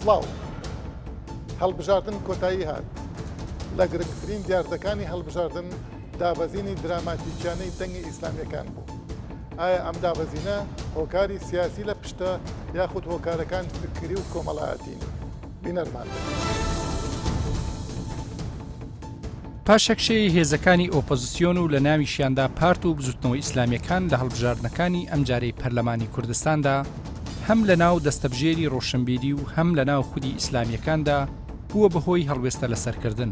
سڵاو هەڵبژاردن کۆتایی هات لە گرنگترین دیاردەکانی هەڵبژاردن دابەزینی دراماتیکیانەی دەنگی ئیسلامیەکان بوو. ئایا ئەم دابەزینە هۆکاری سیاسی لە پشتە یاخود هۆکارەکان فکری و کۆمەڵایەتین؟ بینەرمان. پاشەکشەی هێزەکانی ئۆپۆزیسیۆن و لە ناویشیاندا پارت و بزوتنەوەی ئیسلامیەکان لە هەڵبژاردنەکانی ئەم جارەی پەرلەمانی کوردستاندا هەم لە ناو دەستەبژێری ڕۆشنبیری و هەم لە ناو خودی ئیسلامیەکاندا بووە بەهۆی هەڵوێستە لەسەرکردن.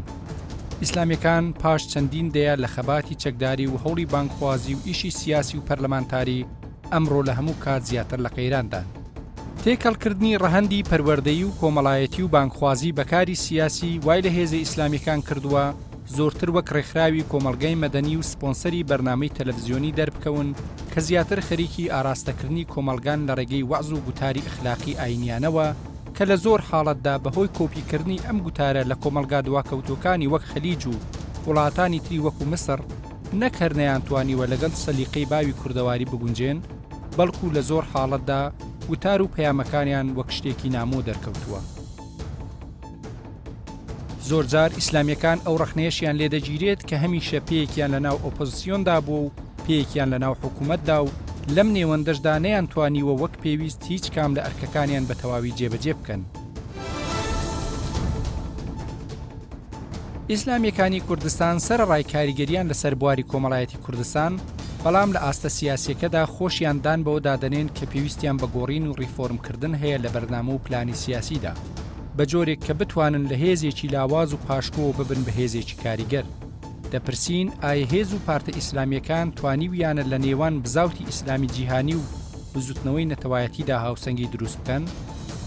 ئیسلامیەکان پاش چەندین دەیە لە خەباتی چەکداری و هەوڵی بانکخوازی و ئیشی سیاسی و پەرلەمانتاری ئەمڕۆ لە هەموو کات زیاتر لە قەیراندان. تێکەڵکردنی ڕەهەندی پەروەردەیی و کۆمەڵایەتی و بانکخوازی بەکاری سیاسی وای لە هێزە ئیسلامیەکان کردووە زۆرتر وەک ڕێکخراوی کۆمەڵگەی مەدەنی و سپۆنسەری بەرنامەی تەلەڤیزیۆنی دەربکەون کە زیاتر خەریکی ئاراستەکردنی کۆمەلگان لە ڕێگەی وەعز و گوتاری ئەخلاقی ئاینیانەوە کە لە زۆر حاڵەتدا بەهۆی کۆپیکردنی ئەم گوتارە لە کۆمەلگا دواکەوتوەکانی وەک خەلیج و وڵاتانی تری وەکو مسر نەکەر نەیانتوانیوە لەگەڵ سەلیقەی باوی کوردەواری بگونجێن بەڵکو لە زۆر حاڵەتدا وتار و پەیامەکانیان وەک شتێکی نامۆ دەرکەوتووە. زۆرجار ئیسلامیەکان ئەو ڕەخنەیەشیان لێدەگیرێت کە هەمیشە پێیەکیان لە ناو ئۆپۆزیسیۆندا بوو و پێیەکیان لە ناو حکوومەتدا و لەم نێوەندەشدا نەیانتوانیوە وەک پێویست هیچ کام لە ئەرکەکانیان بە تەواوی جێبەجێ بکەن. ئیسلامیەکانی کوردستان سەرەڕای کاریگەریان لەسەر بواری کۆمەڵایەتی کوردستان بەڵام لە ئاستە سیاسیەکەدا خۆشیان دان بەوە دادەنێن کە پێویستیان بە گۆڕین و ڕیفۆرمکردن هەیە لە بەرنامە و پلانی سیاسیدا بە جۆرێک کە بتوانن لە هێزێکی لاواز و پاشکۆ ببن بە هێزێکی کاریگەر. دەپرسین ئایا هێز و پارتە ئیسلامیەکان توانیویانە لە نێوان بزاوتی ئیسلامی جیهانی و بزوتنەوەی نەتەوایەتیدا هاوسەنگی دروست بکەن؟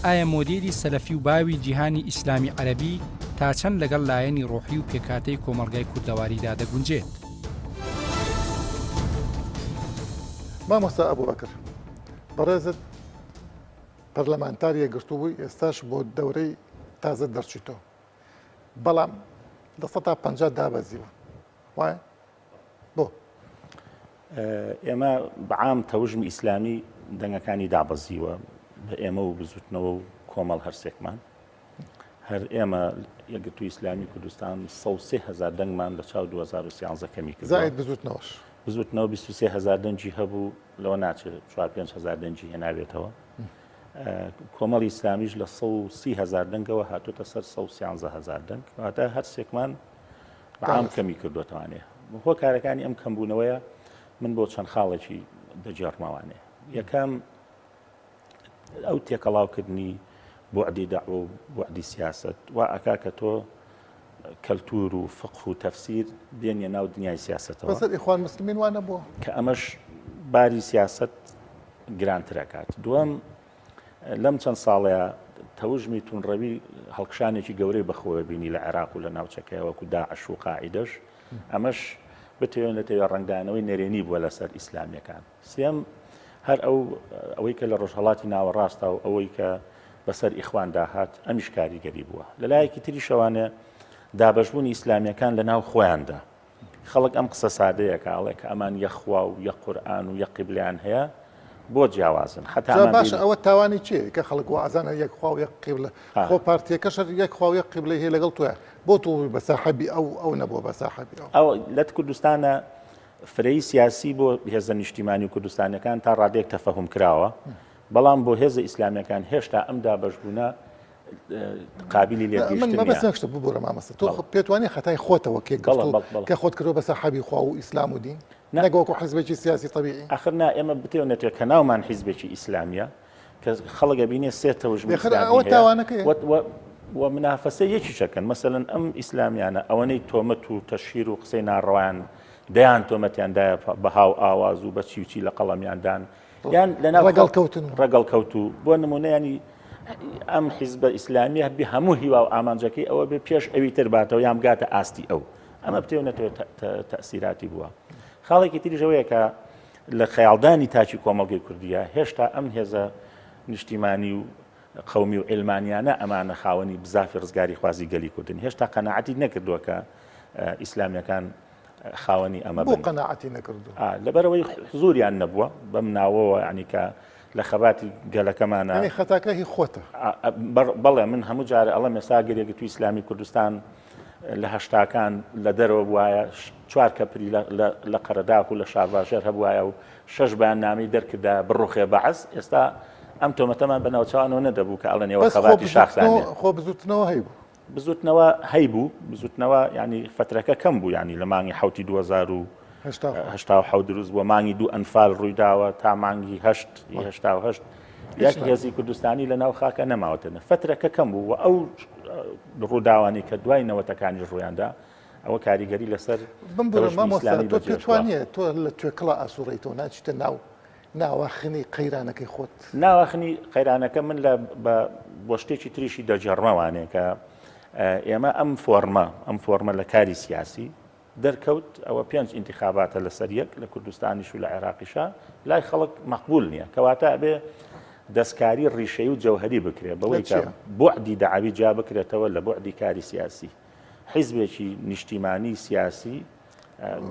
ئایا مۆدێلی سەلەفی و باوی جیهانی ئیسلامی عەرەبی تا چەند لەگەڵ لایەنی ڕۆحی و پێکاتەی کۆمەڵگای کوردەواریدا دەگونجێت؟ مامۆستا ئەبوبەکر بەڕێزت پەرلەمانتاریە گرتوبووی ئێستاش بۆ دەورەی تازە دەرچیتەوە بەڵام لە 150 دابەزیوە وایە؟ بۆ ئێمە بەعام تەوژمی ئیسلامی دەنگەکانی دابەزیوە بە ئێمە و بزوتنەوە و کۆمەڵ هەرسێکمان هەر ئێمە یەکگرتووی ئیسلامی کوردستان 130,000 دەنگمان لە چاو 2013 کەمی کرد. زائد بزوتنەوەش بزوتنەوە 23,000 دەنگی هەبوو لەوە ناچێت 4-5,000 دەنگی هێناوێتەوە. کۆمەڵی ئیسلامیش لە 130,000 دەنگەوە هاتوۆتە سەر 130,000 دەنگ واتە هەرسێکمان بەعام کەمی کردوەتەوانێ. هۆکارەکانی ئەم کەمبوونەوەیە من بۆ چەند خاڵێکی دەجێڕمەوانێ. یەکەم ئەو تێکەڵاوکردنی بوعدی دەعوە و بوعدی سیاست وا ئەکا کە تۆ کەلتور و فقه و تەفسیر بێنیە ناو دنیای سیاستەوە بەسەر ئیخوان مسلمین وانە بووە کە ئەمەش باری سیاست گرانترەکات. دووەم لەم چەند ساڵەیە تەوژمی تونڕەوی هەڵکشانێکی گەورەی بەخۆوە بینی لە عێراق و لە ناوچەکەیە وەکو داعش و قاعیدەش ئەمەش بتوێنێتەوە ڕنگدانەوەی نەرێنی بووە لەسەر ئیسلامیەکان. سێم هەر ئەوەی کە لە ڕۆژهەڵاتی ناوەڕاستە و ئەوەی کە بەسەر ئیخوان داهات ئەمیش کاریگەری بووە. لە لایەکی تری شەوانە دابەشبوونی ئیسلامیەکان لە ناو خۆیاندا خەڵک ئەم قسە سادەیە کاڵێ کە ئەمان یەخوا و یەک قورئان و یەک قیبلەیان هەیە بۆ جیاوازن حتا باش ئەوە تاوانی چیە کە خەڵک وازانە یەکخوا و یەک قیبلە خۆ پارتیەکەش یەکخوا و یەک قیبلەی هەیە لەگەڵ تۆیە بۆ تۆ بە ساحەبی ئەو نەبووە بە ساحەبی ئەو لە کوردستانە فرەی سیاسی بۆ هێزە نیشتیمانی و کوردستانەکان تا ڕادێک تەفەهم کراوە بەڵام بۆ هێزە ئیسلامیەکان هێشتا ئەم دابەشبوونە قابلی لێگەشتە ببوورە مامەسە تۆ پێتوانی خەتای خۆتەوە کە خۆت کردەوە بە ساحەبی خوا و ئیسلام و دین نەگەوەکو حیزبێکی سیاسی طبیعی ئاخرنا ئێمە بتێونێتێت کە ناومان حیزبێکی ئیسلامیە کە خەڵگە بینێ سێ تەوژمی ئەوە تاوانەکەی و منافەسە یەکی شەکەن مەسەلەن ئەم ئیسلامیانە ئەوەنەی تۆمەت و تەشهیر و قسەی ناڕەوایان دەیان تۆمەتیاندایە بە هاو ئاواز و بە چیوچی لە قەڵەمیاندان یان لەناو ڕەگەڵکەوت و بۆ نمونەیانی ئەم حیزبە ئیسلامی هەبی هەموو هیوا و ئامانجەکەی ئەوە بێ پێش ئەوی تر باتەوە یان بگاتە ئاستی ئەو ئەمە بتێونێتەوە تەسیراتی بووە. خاڵێکی تریژەوەیە کە لە خەیاڵدانی تاچی کۆمەڵگەی کوردیە هێشتا ئەم هێزە نیشتیمانی و قەومی و ئێلمانیانە ئەمانە خاوەنی بزافی ڕزگاری خوازی گەلی کوردن هێشتا قەناعەتی نەکردووە کە ئیسلامیەکان خاوەنی ئەمە بۆ قەناعەتی نەکردو لەبەرەوەی حزوریان نەبووە بەم ناوەوە ینی کە لە خەباتی گەلەکەمانە ئەنی خەتاکە هی خۆتە بەڵێ من هەموو جارە ئەڵە مێساگەرێکی تو ئیسلامی کوردستان لە هەشتاکان لە دەرەوە بواە 4 کەپری لە قەرەداک و لە شارباژێر هەبواە و 6 بەیاننامەی دەرکردا بڕوخێ بەعەز ئێستا ئەم تۆمەتەمان بە ناوچوانەوە نەدەبوو کە ئەڵەنێەوە خەباتی شاخدانێ خۆ بزوتنەوە هەیبوو بزوتنەوە هەیبوو بزوتنەوە ینی فترەکە کەم بوو ینی لە مانگی حوتی 2010 دروست بووە مانگی 2 ئەنفال ڕوویداوە تا مانگی هەشت یاکی هێزی کوردستانی لە ناو خاکە نەماوەتەنە فترەکە کەم بوو و ئەو ڕووداوانی کە دوای نەوەتەکانی ڕوویاندا ئەوە کاریگەری لەسەر تۆ پێتوانێت تۆ لە توێکڵە ئاسوڕیتەوە ناچیتە ناواخنی قەیرانەکەی خۆت ناواخنی قەیرانەکە من بۆ شتێکی تریشی دەجەڕمەوانێ کە ئێمە ئەم فۆرمە لە کاری سیاسی دەرکەوت ئەوە 5 ئینتیخاباتە لەسەر یەک لە کوردستانیش و لە عێراقیشا لای خەڵک مەقبول نییە کەواتە ئەبێ دەستکاری ڕیشەی و جەوهری بکرێت بەوەی کە بوعدی دەعاوی جا بکرێتەوە لە بوعدی کاری سیاسی حیزبێکی نیشتیمانی سیاسی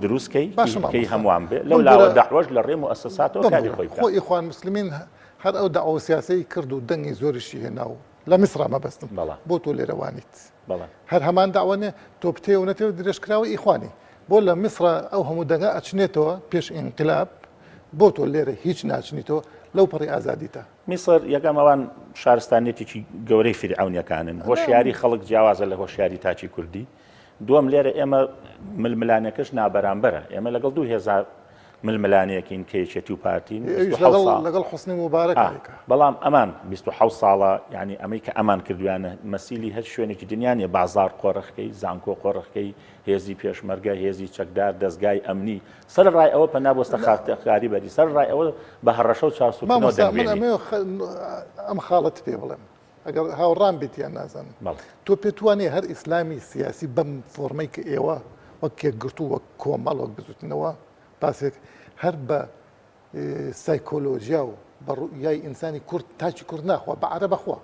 دروستکەی کەی هەمووان بێ لەو لاوە داعوەش لە ڕێ موسساتەوە کاری خۆی خۆ ئیخوان مسلمین هەر ئەو داعوە سیاسی کرد و دەنگی زۆریشی هێنا و لە میسرا مەبەستم بۆ تۆ لێرەوانیت هەر هەمان داوانێ تۆ پتێ و نەتێ درێژکراوە ئیخوانی بۆ لە میسرا ئەو هەموو دەنگە ئەچنێتەوە پێش ئینقلاب بۆ تۆ لێرە هیچ ناچنیتەوە لەو پەڕی ئازادیتە میسر یەکەم ئەوان شارستانێتێکی گەورەی فرعونیەکانن هۆشیاری خەڵک جیاوازە لە هۆشیاری تاچی کوردی دووەم لێرە ئێمە ململانەکەش نابەرامبەرە ئێمە لەگەڵ 2000 ململانەیەکین کەیچێتی و پارتین لەگەڵ حوسنی مبارەکە بەڵام ئەمان 27 ساڵە ینی ئەمەی کە ئەمان کردویانە مەسیلی هەر شوێنێکی دنیاە بازار قۆڕەخەکەی زانکۆ قۆڕەخەکەی هێزی پێشمەرگە هێزی چەکدار دەستگای ئەمنی سەر ڕای ئەوە پەنابۆستە خاکاری بەری سەر ڕای ئەوە بە هەڕەشە و چاسوودنەوە دەبێت ئەم خاڵت پێ بڵێم ئەگەر هاوڕام بێتیان نازانم تۆ پێتوانێ هەر ئیسلامی سیاسی بەم فۆرمەی کە ئێوە وەک کێکگرتو وەک کۆمەڵ وەک بزوتنەوە باسێک هەر بە سایکۆلۆژیا و بە ڕوئیای ئینسانی کورد تاچی کورد ناخوا بە عەرە بەخوا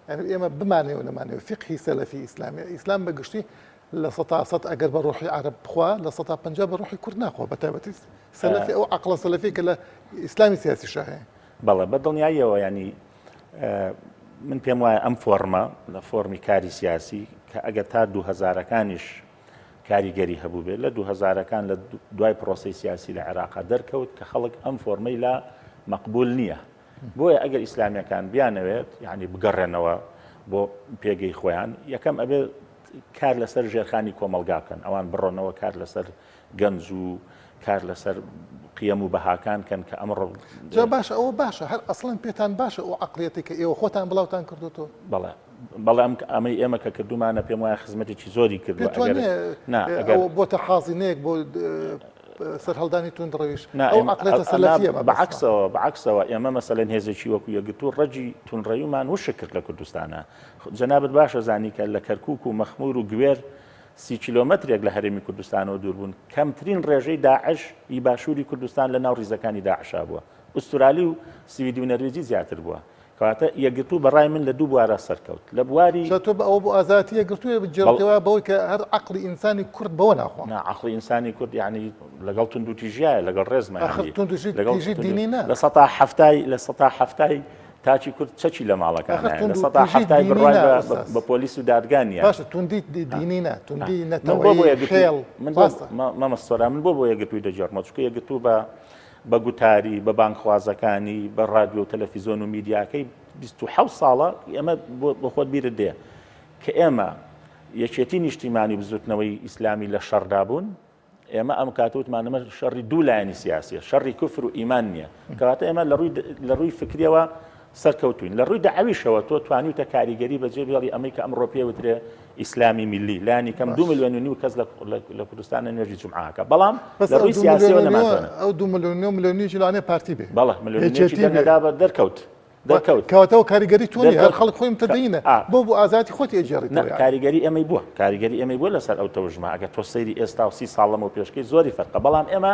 ئێمە بمانەوە نەمانەوە فقهی سەلەفی ئیسلامی ئیسلام بەگشتی لە 100 ئەگەر بە ڕۆحی عەرەب بخوا لە 150 بە ڕۆحی کورد ناخوا بە تایبەتی سەلەفی ئەو عەقڵە سەلەفی کە لە ئیسلامی سیاسی شاهەیە بەڵێ بە دڵنیاییەوە ینی من پێم وایە ئەم فۆرمە لە فۆرمی کاری سیاسی کە ئەگەر تا 2000ەکانیش کاریگەری هەبوو بێت لە 2000ەکان لە دوای پرۆسی سیاسی لە عێراقا دەرکەوت کە خەڵک ئەم فۆرمەی لا مەقبول نییە بۆیە ئەگەر ئیسلامیەکان بیانەوێت یعنی بگەڕێنەوە بۆ پێگەی خۆیان یەکەم ئەبێ کار لەسەر ژێرخانی کۆمەلگاکەن ئەوان بڕۆنەوە کار لەسەر گەنج و کار لەسەر قیەم و بەهاکان کەن کە ئەمڕۆ جا باشە ئەوە باشە هەر ئەسڵەن پێتان باشە ئەو عەقڵیەتی کە ئێوە خۆتان بڵاوتان کردوتەوە بەڵێ بەڵام ئەمەی ئێمە کە کردومانە پێم وایە خزمەتێکی زۆری کردووە بۆتە حازینەیەک بۆ سەرهەڵدانی توندڕەویش ئەو عەقڵیەتە سەلەفیە بەعەکسەوە ئێمە مەسەلەن هێزێکی وەکو یەکگرتوو ڕەجی توندڕەویمان وشە کرد لە کوردستانە جەنابەت باشە زانی کە لە کەرکووک و مەخمور و گوێر 30 کیلۆمەترێک لە هەرێمی کوردستانەوە دوور بوون کەمترین ڕێژەی داعش ئی باشووری کوردستان لە ناو ڕیزەکانی داعشا بووە ئوسترالی و سویدی و نەروێجی زیاتر بووە کەواتە یەکگرتوو بەڕای من لە دوو بوارە سەرکەوت لە بواری تۆ بە ئەو بۆ ئازادی یەکگرتووە بجێڕێتەوە بەوەی کە هەر عەقڵی ئینسانی کورد بەوە ناخوا عەقڵی ئینسانی کورد یعنی لەگەڵ تونند و تیژایە لەگەڵ ڕێزمە تیژی دینی نا لە 170 تاچی کورد چەچی لە ماڵەکان لە 170 بڕای بە پۆلیس و دادگانیە باشە توندی دینی نا توندی نەتەوەی خێڵ مەمەستۆرا من بۆ یەکگرتووی دەجێڕمەوە چونکە یەکگرتوو بە گوتاری بە بانکخوازەکانی بە رادیۆ و تەلەڤیزۆن و میدیاکەی 27 ساڵە ئێمە بۆ خۆت بیرت دێ کە ئێمە یەکێتی نیشتیمانی بزوتنەوەی ئیسلامی لە شەڕدا بوون ئێمە ئەم کاتوتمانەمە شەڕی دوو لایەنی سیاسیە شەڕی کوفر و ئیمان نییە کەواتە ئێمە لە ڕووی فکریەوە سەرکەوتوین لە ڕووی دەعەویشەوە تۆ توانیوتە کاریگەری بەجێ بێڵی ئەمەی کە ئەمڕۆ پێوترێ ئیسلامی میلی لانی کەم 2.5 ملیۆن کەس لە کوردستانە نوێژی جومعەکە بەڵام لە ڕووی سیاسیەوە نەماتوانێت ئەو 2 ملیۆنی لەوانەیە پارتی بێ بەڵێ ملیۆنێکی دەنگەدا بە دەرکەوت کەواتەوە کاریگەری تۆنی هەر خەڵک خۆی متەدەینە بۆ ئازادی خۆتی ئەجێڕیتەوە کاریگەری ئەمەی بووە لەسەر ئەو تەوژمە ئەگە تۆ سەیری ئێستا و 30 ساڵەمە پێشکەی زۆری فەرقە بەڵام ئێمە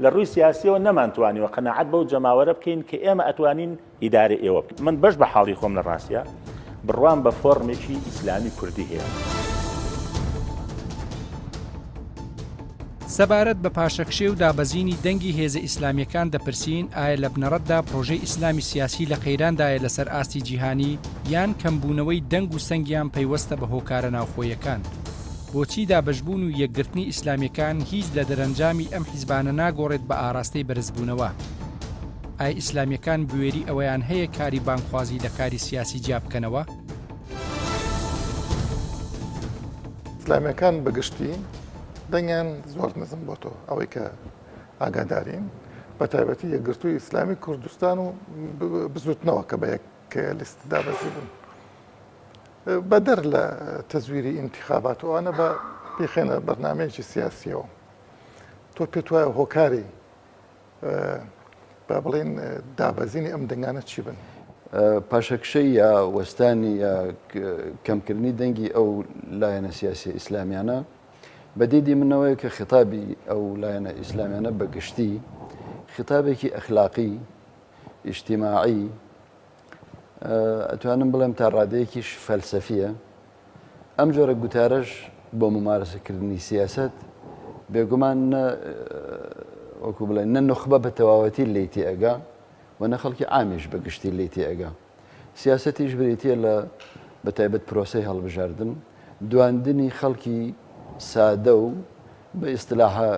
لە ڕووی سیاسیەوە نەمانتوانیوە قەناعەت بەو جەماوەرە بکەین کە ئێمە ئەتوانین ئیدارە ئێوە بکەین من بەش بە حاڵی خۆم لە ڕاستیە بڕوان بە فۆرمێکی ئیسلامی کوردی هەیە سەبارەت بە پاشەکشێ و دابەزینی دەنگی هێزە ئیسلامیەکان دەپرسین ئایا لە بنەڕەتدا پرۆژەی ئیسلامی سیاسی لە قەیراندایە لەسەر ئاستی جیهانی یان کەمبوونەوەی دەنگ و سەنگیان پەیوەستە بە هۆکارە ناوخۆیەکان. بۆچی دابەشبوون و یەکگرتنی ئیسلامیەکان هیچ لە دەرەنجامی ئەم حیزبانە ناگۆڕێت بە ئاراستەی بەرزبوونەوە؟ ئایا ئیسلامیەکان بوێری ئەوەیان هەیە کاری بانکخوازی لە کاری سیاسی جیا بکەنەوە؟ ئیسلامیەکان بەگشتی دەنگیان زۆر نزم بۆ تۆ ئەوەی کە ئاگادارین بە تایبەتی یەکگرتووی ئیسلامی کوردستان و بزوتنەوە کە بە یەک لیست دابەزی بوون بەدەر لە تەزویری ئینتیخاباتەوەوانە بە پێخێنە بەرنامەیەکی سیاسیەوە تۆ پێت وایە هۆکاری با بڵێن دابەزینی ئەم دەنگانە چی بن؟ پاشەکشەی یا وەستانی یا کەمکردنی دەنگی ئەو لایەنە سیاسی ئیسلامیانە بەدیدی منەوەی کە خیتابی ئەو لایەنە ئیسلامیانە بەگشتی خیتابێکی ئەخلاقی ئیجتیماعی ئەتوانم بڵێم تا ڕادەیەکیش فەلسەفیە ئەم جۆرە گوتارەش بۆ ممارەسەکردنی سیاست بێگومان وەکو بڵێن نە نخبە بە تەواوەتی لێتی ئەگا و نە خەڵکی عامیش بەگشتی لێتی ئەگا سیاسەتیش بریتە لە بەتایبەت پرۆسەی هەڵبژاردن دواندنی خەڵکی سادە و بە ئیستلاحە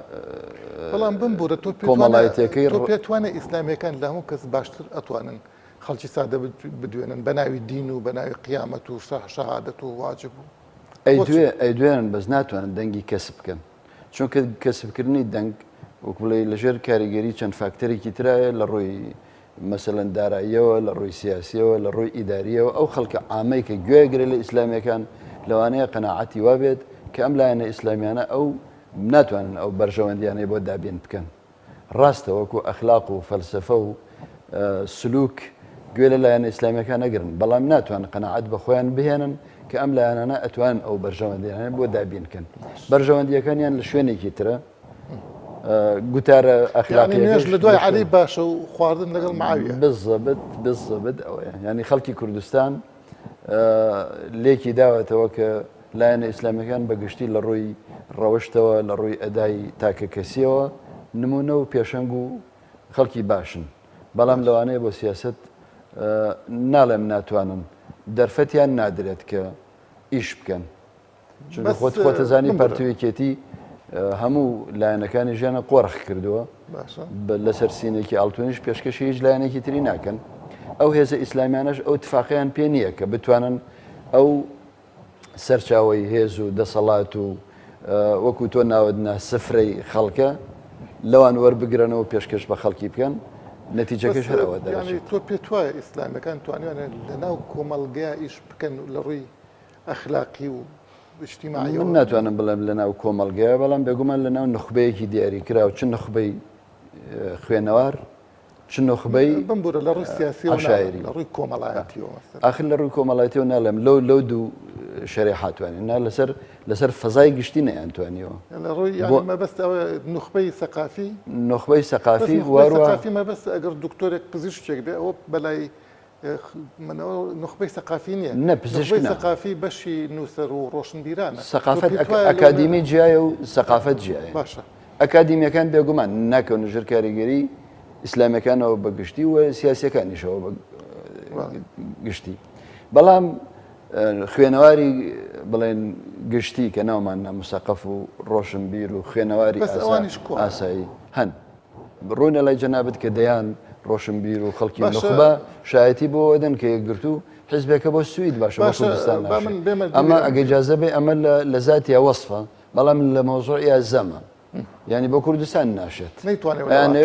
بەڵام بمبورە کۆمەڵایەتەکەی تۆ پێتوانێت ئیسلامیەکان لە هەموو کەس باشتر ئەتوانن خەڵکی سادە بدوێنن بە ناوی دین و بە ناوی قیامەت و شەهادەت و واجب و ئەیدوێنن بەس ناتوانن دەنگی کەسب بکەن چونکە کەسبکردنی دەنگ وەکو بڵێ لەژێر کاریگەری چەند فاکتەرێکی ترایە لە ڕۆی مەسەلەن داراییەوە لە ڕۆی سیاسیەوە لە ڕۆی ئیداریەوە ئەو خەڵکە عامەی کە گوێگرێت لە ئیسلامیەکان لەوانەیە قەناعەتی وابێت کە ئەم لایەنە ئیسلامیانە ئەو ناتوانن ئەو بەرژەوەندیانەی بۆ دابین بکەن ڕاستە وەکو ئەخلاق و فەلسفە و سلوک گوێ لە لایەنە ئیسلامیەکان نەگرن بەڵام ناتوان قەناعەت بە خۆیان بهێنن کە ئەم لایەنانە ئەتوان ئەو بەرژەوەندیانە بۆ دابینکەن بەرژەوەندیەکانیان لە شوێنێکی ترە گوتارە ئەخلاقیێش لە دوای عەلی باشە و خواردن لەگەڵ معاویە بالضبط ئەوەیە ینی خەڵکی کوردستان لێکی داوەتەوە کە لایەنە ئیسلامیەکان بەگشتی لە ڕووی ڕەوشتەوە لە ڕووی ئەدای تاکە کەسیەوە نمونە و پێشەنگ و خەڵکی باشن بەڵام لەوانەیە بۆ سیاست ناڵێم ناتوانن دەرفەتیان نادرێت کە ئیش بکەن چونکە خۆتەزانی پەرتوویەکێتی هەموو لایەنەکانی ژیانە قۆڕخ کردووە لەسەر سینێکی ئاڵتونیش پێشکەشی هیچ لایەنێکی تری ناکەن ئەو هێزە ئیسلامیانەش ئەو تفاقیان پێ نییە کە بتوانن ئەو سەرچاوی هێز و دەسەڵات و وەکو تۆ ناودنا سفرەی خەڵکە لەوان وەربگرنەوە پێشکەش بە خەڵکی بکەن نەتیجەکەش هەرەوە دەچێت تۆ پێت وایە ئیسلامیەکان توانیانە لەناو کۆمەڵگەیە ئیش بکەن لە ڕووی ئەخلاقی و اجتیماعی من ناتوانم بڵێم لەناو کۆمەڵگەیە بەڵام بێگومان لەناو نخبەیەکی دیاریکرا و چ نخبەی خوێنەوار چ نخبەی بمبورە لە ڕووی سیاسی عشایری لە ڕووی کۆمەڵایەتیەوە ئاخر لە ڕووی کۆمەڵایەتیەوە ناڵێم لەو دوو شەریحاتوانین نا لەسەر فەزای گشتی نەیانتوانیەوە لە ڕووی مەبەست ئەوە نخبەی سەقافی نخبەی سەقافی واروە مەبەست ئەگەر دکتۆرێک پزیشکێک بێ ئەوە بەلای منەوە نخبەی سەقافی نییە نە پزیشکی سەقافی بەشی نووسەر و ڕۆشنبیرانە سەقافەت ئەکادیمی جیایە و سەقافەت جیایە باشە ئەکادیمیەکان بێگومان ناکەون ژێر کاریگەری ئیسلامیەکانەوە بەگشتی و سیاسیەکانیشەوە گشتی بەڵام خوێنەواری بڵێن گشتی کە ناومان ناموسەقف و ڕۆشنبیر و خوێنەواری ئاسایی هەن ڕوونە لای جەنابەت کە دەیان ڕۆشنبیر و خەڵکی نخبە شایەتی بۆ ئەدەن کە یەکگرتو حیزبێکە بۆ سوید باشە بۆ کوردستان ئەمە ئەگەجازە بێ ئەمە لە زاتیا وەصفە بەڵام لە مۆزوعیا زەمە یعنی بۆ کوردستان ناشێت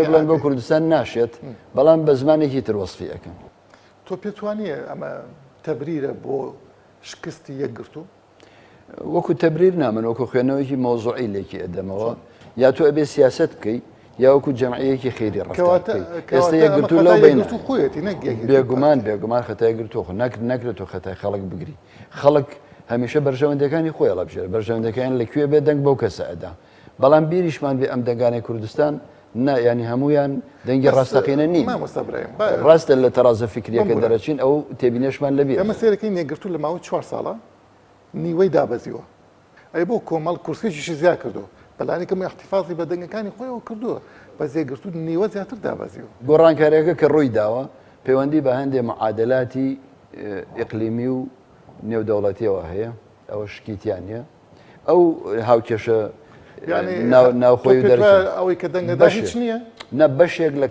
بڵێن بۆ کوردستان ناشێت بەڵام بە زمانێکی تر وەصفی ئەەکەم تۆ پێت وانییە ئەمە تەبریرە بۆ شکستی یەکگرتو وەکو تەبریر نامن وەکو خوێنەوەیکی مۆزوعی لێکی ئەدەمەوە یا تۆ ئەبێ سیاست بکەیت یا وەکو جەمعیەکی خێری ڕەفتار بکەیت ئێستا یەکگرتو لەو بین بێگومان خەتای گرتوخ نەکرێت تۆ خەتای خەڵک بگری خەڵک هەمیشە بەرژەوەندەکانی خۆی هەڵەبژێر بەرژەوەندەکان لەکوێ بێ دەنگ بەو کەسە ئەدا بەڵام بیریشمان بێ ئەم دەنگانی کوردستان ینی هەمویان دەنگی ڕاستەقینە نین ڕاستە لە تەرازە فکریەکە دەرەچین ئەو تێبینێشمان لەبێت ئەمە سێرەکەی نێگرتو لە ماوەی 4 ساڵە نیوەی دابەزیوە ئەی بۆ کۆمەڵ کورسێکیشی زیاد کردو بەلانی کەم احتیفاظی بە دەنگەکانی خۆیەوە کردووە بە زێگرتو نیوە زیاتر دابەزیوە گۆڕانکاریەکە کە ڕووی داوە پەیوەندی بە هەندێک معادلاتی ئیقلیمی و نێودەوڵەتیەوە هەیە ئەوە شکیتیان نیە ئەو هاوکێشە ناوخۆی و ئەوەی کە دەنگەدا هیچ نییە نە بەشێک لە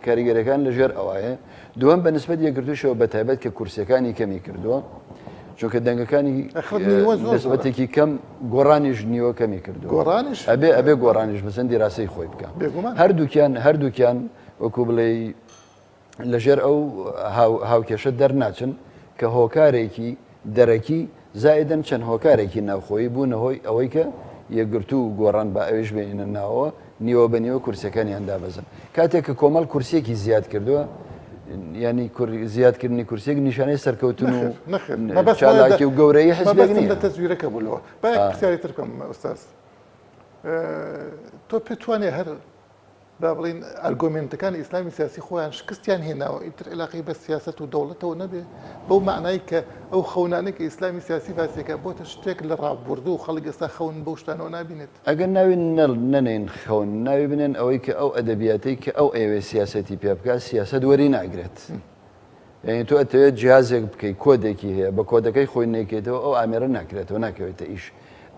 کاریگەرەکان لەژێر ئەوایە دووەم بە نسبەت یەکگرتووشەوە بە تایبەت کە کورسەکانی کەمی کردووە چونکە دەنگەکانی نسبەتێکی کەم گۆڕانیش نیوە کەمی کردو گۆڕانیش ئەبێ گۆڕانیش بەسەندی ڕاستەی خۆی بکە هەردووکیان وەکو بڵێ لەژێر ئەو هاوکێشە دەرناچن کە هۆکارێکی دەرەکی زائدەن چەند هۆکارێکی ناوخۆیی بوونەهۆی ئەوەی کە یەکگرتو و گۆڕان بە ئەوش بێنە ناوە نیوە بە نیوە کورسەکانیان دابەزن کاتێک کە کۆمەڵ کورسێکی زیاد کردووە ینی زیادکردنی کورسێک نیشانەی سەرکەوتن و چالاکی و گەورەی حزبێک نیە تەزویرەکە بووەوە پرسیاری تر بکەم ئۆستاز تۆ پێتوانێ هەر با بڵین ئەرگۆمنتەکانی ئیسلامی سیاسی خۆیان شکستیان هێناوە ئیتر علاقی بە سیاست و دەوڵەتەوە نەبێ بەو معنای کە ئەو خەونانێک ئیسلامی سیاسی باسیەکە بۆتە شتێک لە ڕابردو و خەڵک ئێستا خەون بەو شتانەوە نبینێت ئەگەر ناوی نەنێن خەون ناوی بنێن ئەوەی کە ئەو ئەدەبیاتی کە ئەو ئێوێ سیاسەتی پێ بکات سیاست وەری ناگرێت یعنی تۆ ئەتەوێت جیازێک بکەیت کۆدێکی هەیە بە کۆدەکەی خۆی نەکەیتەوە ئەو ئامێرە ناکرێتەوە ناکەوێتە ئیش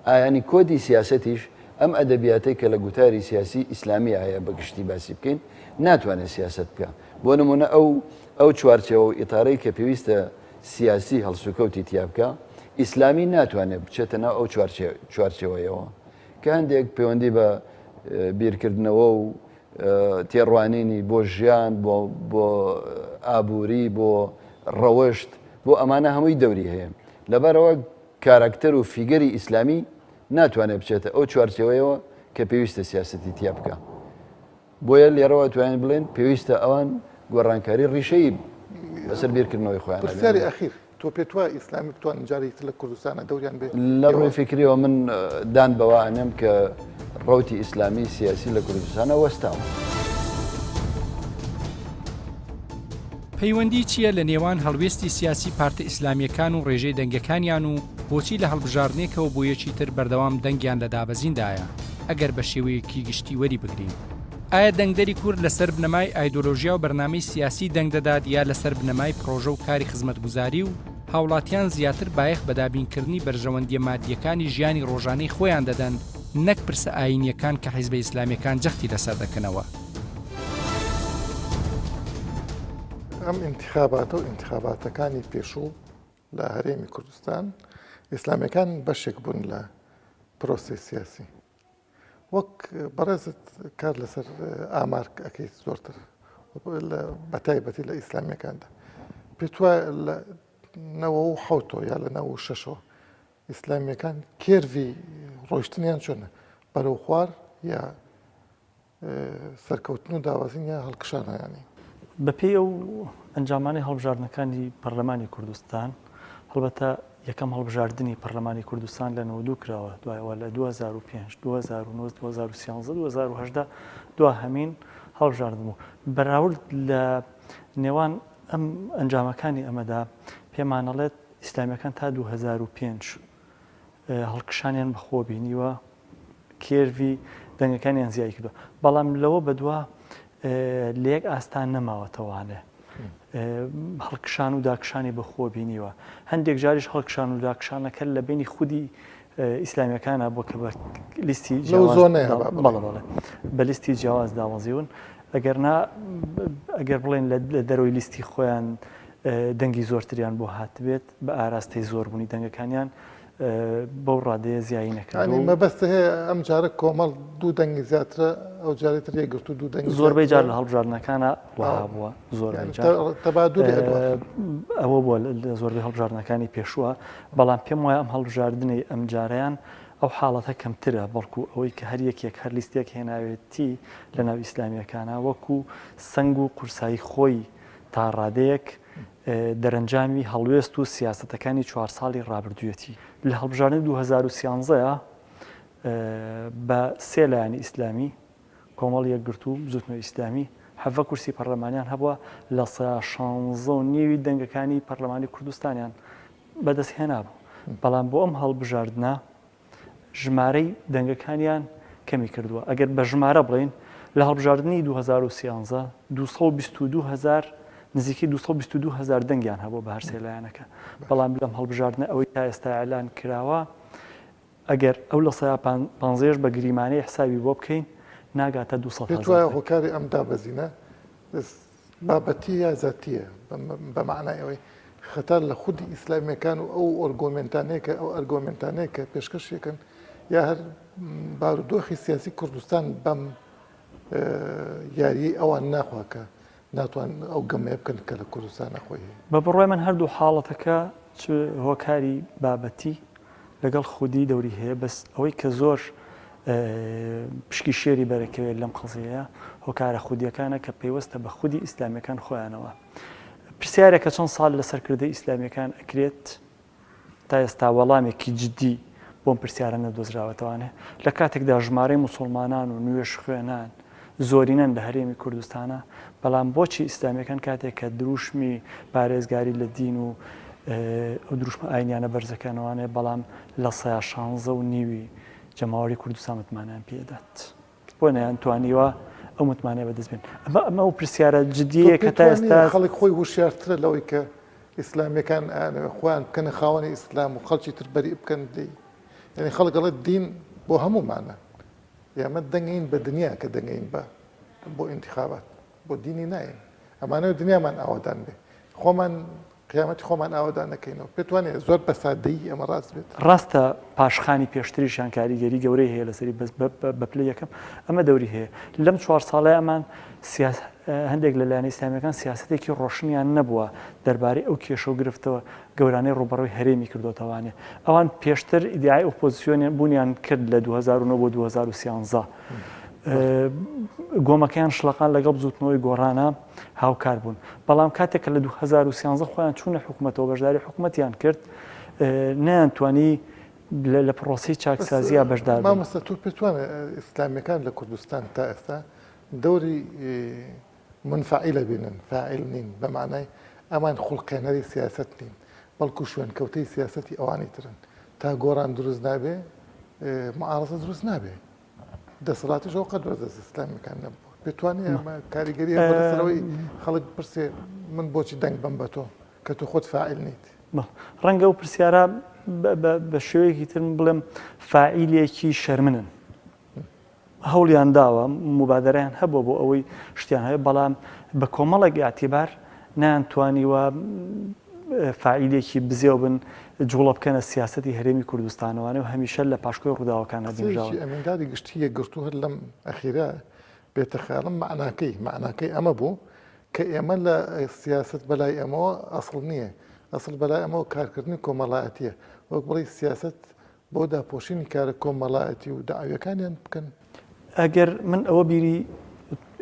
ئاینی کۆدی سیاسەتیش ئەم ئەدەبیاتی کە لە گوتاری سیاسی ئیسلامی هەیە بەگشتی باسی بکەین ناتوانێت سیاست بکە بۆ نمونە ئەو چوارچەوە و ئیتارەی کە پێویستە سیاسی هەڵسوکەوتی تیا بکە ئیسلامی ناتوانێت بچێتە ناو ئەو چوارچەوەیەوە کە هەندێک پەیوەندی بە بیرکردنەوە و تێڕوانینی بۆ ژیان بۆ ئابووری بۆ ڕەوەشت بۆ ئەمانە هەمووی دەوری هەیە لەبەرەوە کاراکتەر و فیگەری ئیسلامی ناتوانێت بچێتە ئەو چوارچەوەیەوە کە پێویستە سیاسەتی تیا بکە بۆیە لێرەوە توانین بڵێن پێویستە ئەوان گۆڕانکاری ڕیشەی بەسەر بیرکردنەوەی خۆیان پرسیاری ئەخیر تۆ پێت وایە ئیسلامی بتوان جاری لە کوردستانە دەوریان بێت لە ڕووی فکریەوە من دان بەوانم کە ڕوتی ئیسلامی سیاسی لە کوردستانە وەستاوە پەیوەندی چییە لە نێوان هەڵوێستی سیاسی پارتە ئیسلامیەکان و ڕێژەی دەنگەکانیان و بۆچی لە هەڵبژاردنێکەوە بۆ یەکی تر بەردەوام دەنگیان لە دابەزیندایە ئەگەر بە شێوەیەکی گشتی وەری بگرین ئایا دەنگدەری کورد لەسەر بنەمای ئایدۆلۆژیا و بەرنامەی سیاسی دەنگ دەدات یا لەسەر بنەمای پرۆژە و کاری خزمەتگوزاری و هاوڵاتیان زیاتر بایەخ بەدابینکردنی بەرژەوەندیە مادیەکانی ژیانی ڕۆژانەی خۆیان دەدەن نەک پرسە ئاینیەکان کە حیزبە ئیسلامیەکان جەختی لەسەر دەکەنەوە ئەم انتخاباتە و انتخاباتەکانی پێشوو لە هەرێمی کوردستان ئیسلامیەکان بەشێک بوون لە پرۆسی سیاسی وەک بەڕێزت کار لەسەر ئامار ئەەکەیت زۆرتر بە تایبەتی لە ئیسلامیەکاندا پێت وایە لە 1970 یا لە 1960 ئیسلامیەکان کێروی ڕۆیشتنیان چۆنە بەرەو خوار یا سەرکەوتن و داوازین یا هەڵکشانەیانی بەپێی ئەو ئەنجامانی هەڵبژاردنەکانی پەرلەمانی کوردستان هەڵبەتە یەکەم هەڵبژاردننی پەرلەمانی کوردستان لە 92 کراوە دوایەوە لە 2005 2009 2013 2010 دو هەمین هەڵبژاردن بوو بەراورد لە نێوان ئەم ئەنجامەکانی ئەمەدا پێمانەڵێت ئیسلامیەکان تا 2005 هەڵکشانیان بەخۆ بینیوە کێروی دەنگەکانیان زیای کردووە بەڵام لەوە بەدووە لە یەک ئاستان نەماوەتەوانێ هەڵکشان و داکشانی بەخۆ بینیوە هەندێک جاریش هەڵکشان و داکشانەکە لە بینی خودی ئیسلامیەکانە بۆ کە بە لیستی بە لیستی جیاواز داوەزیون ئەگەر بڵێن لە دەرەوەی لیستی خۆیان دەنگی زۆرتریان بۆ هاتبێت بە ئاراستەی زۆربوونی دەنگەکانیان بەو ڕادەیە زیایی نەکەنی مەبەستە هەیە ئەم جارە کۆمەڵ دوو دەنگی زیاترە ئەو جارێتر یەکگرتو دوو دەنگ زۆربەی جار لە هەڵبژاردنەکانە وها بووە زۆربەی ئەوە بووە لە زۆربەی هەڵبژاردنەکانی پێشووە بەڵام پێم وایە ئەم هەڵبژاردنەی ئەم جارەیان ئەو حاڵەتە کەمترە بەڵکو ئەوەی کە هەر یەکێک هەر لیستێک هێناوێتی لە ناو ئیسلامیەکانە وەکو سنگ و قورسایی خۆی تا ڕادەیەک دەرەنجامی هەڵوێست و سیاسەتەکانی 4 ساڵی ڕابردوویەتی لە هەڵبژاردنی 2013 بە 3 لایەنی ئیسلامی کۆمەڵ یەکگرتو و بزوتنەوەی ئیسلامی 7 کورسی پەرلەمانیان هەبووە لە 16.5 دەنگەکانی پەرلەمانی کوردستانیان بەدەست هێنابوو بەڵام بۆ ئەم هەڵبژاردنە ژمارەی دەنگەکانیان کەمی کردووە. ئەگەر بە ژمارە بڵین لە هەڵبژاردننی 2013 222,000 نزیکی 222,000 دەنگیان هەبوو بە هەرسێ لایەنەکە. بەڵام لەم هەڵبژاردنە ئەوەی تا ئێستا ئەعلان کراوە ئەگەر ئەو لە 150 بە گریمانەی حسابی بۆ بکەین ناگاتە 200. پێت وایە هۆکاری ئەم دابەزینە بابەتی یا زاتیە بەمعنای ئەوەی خەتار لە خودی ئیسلامیەکان و ئەو ئۆرگۆمنتانەیەکە ئەو ئەرگۆمنتانەیەکە پێشکەشێکن یا هەر بارودۆخی سیاسی کوردستان بەم یاری ئەوان ناخواکە ناتوان ئەو گەمەیە بکەن کە لە کوردستان نەخۆی بە بڕۆی من هەردوو حاڵەتەکە هۆکاری بابەتی لەگەڵ خودی دەوری هەیە بەس ئەوەی کە زۆر پشکی شێری بەرەکەوێت لەم قەزەیە هۆکارە خودیەکانە کە پێیوەستە بە خودی ئیسلامیەکان خۆیانەوە. پرسیارێکە چەند ساڵ لە سەرکردەی ئیسلامیەکان ئەکرێت تا ئێستا وەڵامێکی جددی بۆم پرسیارە نەدۆزراوەتەوانێ لە کاتێکدا ژمارەی موسڵمانان و نوێش خوێنان زۆرینەن لە هەرێمی کوردستانە بەڵام بۆچی ئیسلامیەکان کاتێک کە دروشمی پارێزگاری لە دین و ئەو دروشمە ئاینیانە بەرزەکانوانێ بەڵام لە 16.5 جەماوەری کوردستان متمانیان پێدات بۆ نەیانتوانیوە ئەو متمانێ بەدەست بێن. ئەمە ئەو پرسیارە جددیە کە تا ئێستا خەڵک خۆی وشیارترە لەوەی کە ئیسلامیەکان خۆیان بکەنە خاوەنی ئیسلام و خەڵکی تر بەری بکەن لی یعنی خەڵگەڵێت دین بۆ هەمومانە ئێمە دەنگین بە دنیا کە دەنگین بۆ ئینتیخابات بۆ دینی ناین ئەمانەوە دنیامان ئاوادان بێ خۆمان قیامەتی خۆمان ئاوادان نەکەینەوە پێتوانێت زۆر بە سادەیی ئەمە ڕاست بێت. ڕاستە پاشخانی پێشتریشان کاریگەری گەورەی هەیە لەسەری بە پلە یەکەم ئەمە دەوری هەیە لەم 4 ساڵە ئەمان هەندێک لە لایەنی ئیسلامیەکان سیاسەتێکی ڕۆشنیان نەبووە دەربارەی ئەو کێشە و گرفتەوە گەورانەی ڕوبەڕۆی هەرێمی کردوتەوانێ ئەوان پێشتر ئیدعای ئۆپۆزیسیۆنیان بوونیان کرد لە 2009 بۆ 2013 گۆمەکەیان شڵەقان لەگەڵ بزوتنەوەی گۆڕانە هاوکار بوون بەڵام کاتێکە لە 2013 خۆیان چوونە حکوومەتەوە بەشداری حکوومەتیان کرد نەیانتوانی لە پرۆسی چاکسازیە بەشدار مامەستا تۆ پێتوانێت ئیسلامیەکان لە کوردستان تا ئێستا دەوری منفعیلە بینن فاعیل نین بەمانای ئەمان خوڵقێنەری سیاست نین بەڵکو شوێن کەوتەی سیاسەتی ئەوانی ترن تا گۆڕان دروست نابێ معارەزە دروست نابێ دەسەڵاتیش ئەو قەت وەرزە ئیسلامیەکان نەبوو پێتوانێت ئەمە کاریگەری بەدەستەوەی خەڵک پرسێ من بۆچی دەنگ بم بە تۆ کە تۆ خۆت فاعیل نیت ڕەنگە و پرسیارە بە شێوەیەکی ترم بڵێم فاعیلێکی شەرمنن هەوڵیان داوە مبادرەیان هەبووە بۆ ئەوەی شتیان هەیە بەڵام بە کۆمەڵێک ئاعتیبار نەیانتوانیوە فاعیلێکی بزێو بن جوڵە بکەنە سیاسەتی هەرێمی کوردستانەوانە و هەمیشە لە پاشکۆی ڕووداوەکانە بینراوە. ئەمەندادی گشتیە گرتو هەر لەم ئەخیرە بێتە خەیاڵم معناکەی ئەمە بوو کە ئێمە لە سیاست بەلای ئەمەوە ئەسڵ نییە ئەسڵ بەلای ئەمەوە کارکردنی کۆمەڵایەتیە وەک بڵی سیاست بۆ داپۆشینی کارە کۆمەڵایەتی و داویەکانیان بکەن. ئەگەر من ئەوە بیری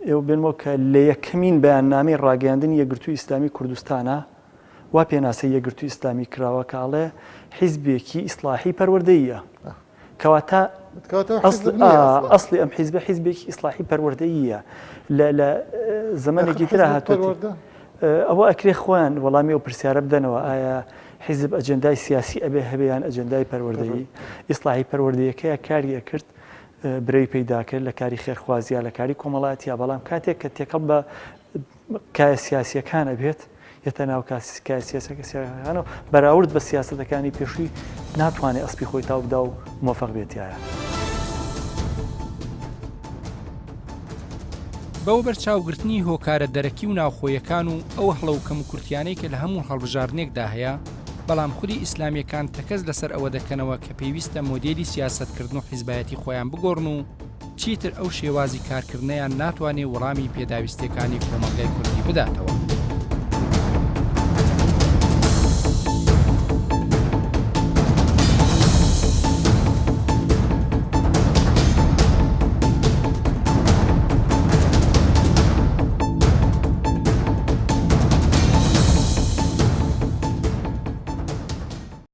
ئێوە بێنمەوە کە لە یەکەمین بەیاننامەی ڕاگەیاندنی یەکگرتووی ئیسلامی کوردستانە وا پێناسەی یەکگرتووی ئیسلامی کراوە کاڵێ حیزبێکی ئیسلاحی پەروەردەییە کەواتە ئەسڵی ئەم حیزبە حیزبێکی ئیسلاحی پەروەردەییە لە زەمانێکی ترا هاتووە ئەوە ئەکرێ خۆیان وەڵامی ئەو پرسیارە بدەنەوە ئایا حیزب ئەجەندای سیاسی ئەبێ هەبێیان ئەجەندای پەروەردەیی ئیسلاحی پەروەردەیەکەیە کاریە کرد برەوی پەیدا کرد لە کاری خێرخوازیە لە کاری کۆمەڵایەتیە بەڵام کاتێک کە تێکەڵ بە کایە سیاسیەکانە بێت یەتە ناو کای سیاسەکانەوە بەراورد بە سیاسەتەکانی پێشووی ناتوانێت ئەسپی خۆی تا بدا و مۆفەق بێتیایە. بەو بەرچاوگرتنی هۆکارە دەرەکی و ناوخۆیەکان و ئەو هەڵە و کەم و کورتیانەی کە لە هەموو هەڵبژارنێکدا هەیە بەڵام خودی ئیسلامیەکان تەکەس لەسەر ئەوە دەکەنەوە کە پێویستە مۆدێلی سیاسەتکردن و حیزبایەتی خۆیان بگۆڕن و چیتر ئەو شێوازی کارکردنیان ناتوانێت وەڵامی پێداویستەکانی کۆمەڵگەی کوردی بداتەوە.